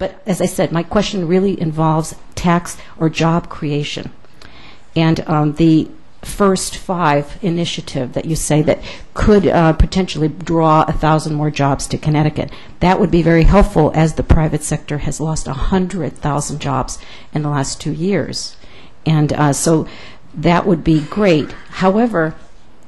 But as I said, my question really involves tax or job creation. And the first 5 initiative that you say that could potentially draw 1,000 more jobs to Connecticut, that would be very helpful, as the private sector has lost 100,000 jobs in the last 2 years. And so that would be great. However,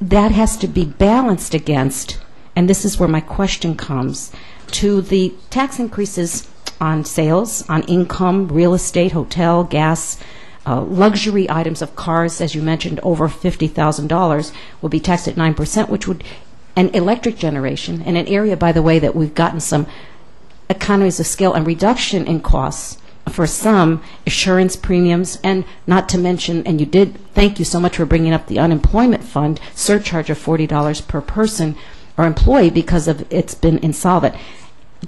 that has to be balanced against, and this is where my question comes, to the tax increases on sales, on income, real estate, hotel, gas, luxury items of cars, as you mentioned, over $50,000 will be taxed at 9%, which would, and electric generation, in an area, by the way, that we've gotten some economies of scale and reduction in costs for some assurance premiums, and not to mention, and you did, thank you so much for bringing up the unemployment fund surcharge of $40 per person or employee because of it's been insolvent.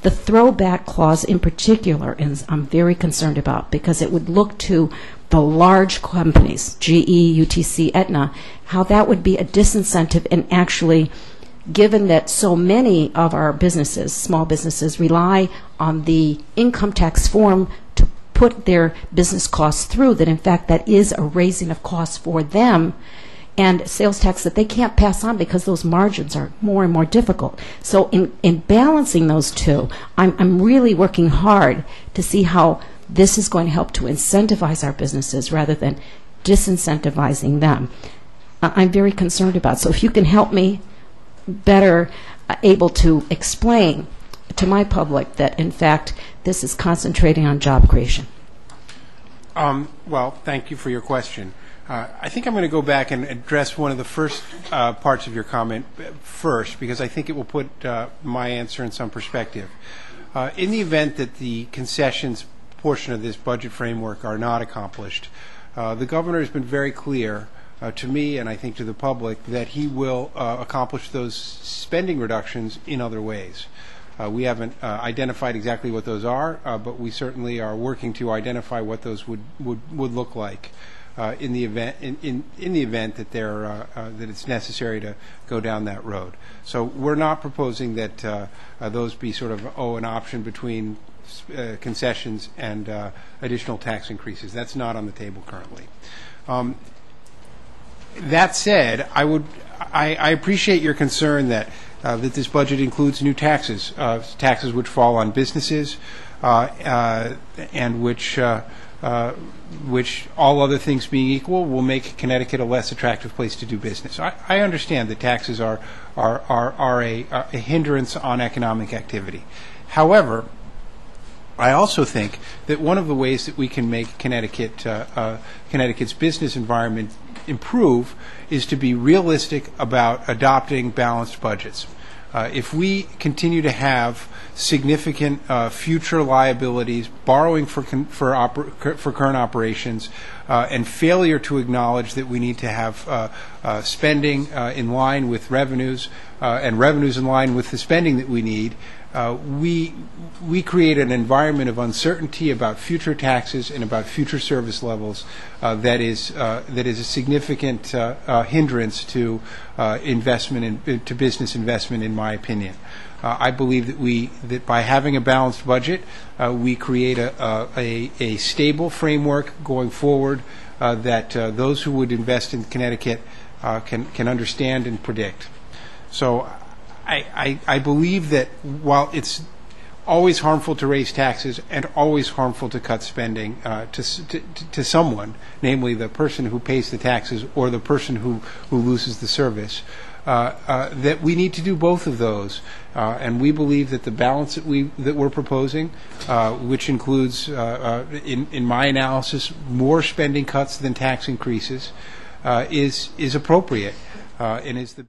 The throwback clause in particular is I'm very concerned about, because it would look to the large companies, GE, UTC, Aetna, how that would be a disincentive, and actually, given that so many of our businesses, small businesses, rely on the income tax form to put their business costs through, that in fact that is a raising of costs for them, and sales tax that they can't pass on because those margins are more and more difficult. So in balancing those two, I'm really working hard to see how this is going to help to incentivize our businesses rather than disincentivizing them. I'm very concerned about. So if you can help me better able to explain to my public that in fact this is concentrating on job creation. Well, thank you for your question. I think I'm going to go back and address one of the first parts of your comment first, because I think it will put my answer in some perspective. In the event that the concessions portion of this budget framework are not accomplished, the governor has been very clear to me, and I think to the public, that he will accomplish those spending reductions in other ways. We haven't identified exactly what those are, but we certainly are working to identify what those would look like in the event that that it's necessary to go down that road. So we're not proposing that those be sort of an option between concessions and additional tax increases. That's not on the table currently. That said, I appreciate your concern that this budget includes new taxes, taxes which fall on businesses, and which all other things being equal will make Connecticut a less attractive place to do business. I understand that taxes are a hindrance on economic activity. However, I also think that one of the ways that we can make Connecticut's business environment improve is to be realistic about adopting balanced budgets. If we continue to have significant future liabilities, borrowing for current operations, and failure to acknowledge that we need to have spending in line with revenues and revenues in line with the spending that we need, we create an environment of uncertainty about future taxes and about future service levels that is a significant hindrance to to business investment, in my opinion. I believe that by having a balanced budget, we create a stable framework going forward that those who would invest in Connecticut can understand and predict. So I believe that while it's always harmful to raise taxes and always harmful to cut spending to someone, namely the person who pays the taxes or the person who loses the service, that we need to do both of those. And we believe that the balance that we're proposing, which includes, in my analysis, more spending cuts than tax increases, is appropriate and is the